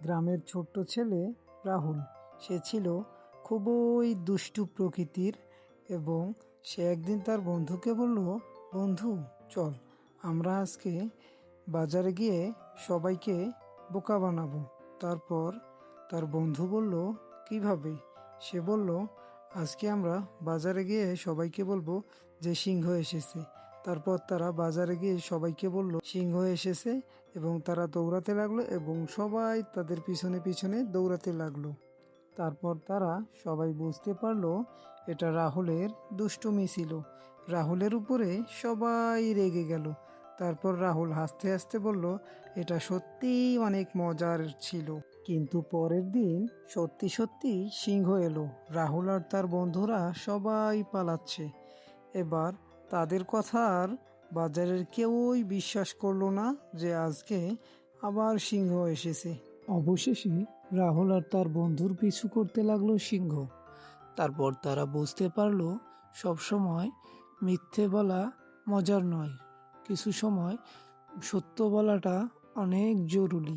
গ্রামের ছোট্ট ছেলে রাহুল, সে ছিল খুবই দুষ্টু প্রকৃতির এবং সে একদিন তার বন্ধুকে বলল, বন্ধু চল আমরা আজকে বাজারে গিয়ে সবাইকে বোকা বানাবো। তারপর তার বন্ধু বলল, কিভাবে? সে বলল, আজকে আমরা বাজারে গিয়ে সবাইকে বলবো যে সিংহ এসেছে। তারপর তারা বাজারে গিয়ে সবাইকে বলল সিংহ এসেছে এবং তারা দৌড়াতে লাগলো এবং সবাই তাদের পিছনে পিছনে দৌড়াতে লাগলো। তারপর তারা সবাই বুঝতে পারলো এটা রাহুলের দুষ্টুমি ছিল। রাহুলের উপরে সবাই রেগে গেল। তারপর রাহুল হাসতে হাসতে বলল, এটা সত্যিই অনেক মজার ছিল। কিন্তু পরের দিন সত্যি সত্যি সিংহ এলো। রাহুল আর তার বন্ধুরা সবাই পালাচ্ছে। এবার তাদের কথা আর বাজারের কেউই বিশ্বাস করলো না যে আজকে আবার সিংহ এসেছে। অবশেষে রাহুল আর তার বন্ধুর পিছু করতে লাগলো সিংহ। তারপর তারা বুঝতে পারলো সবসময় মিথ্যে বলা মজার নয়, কিছু সময় সত্য বলাটা অনেক জরুরি।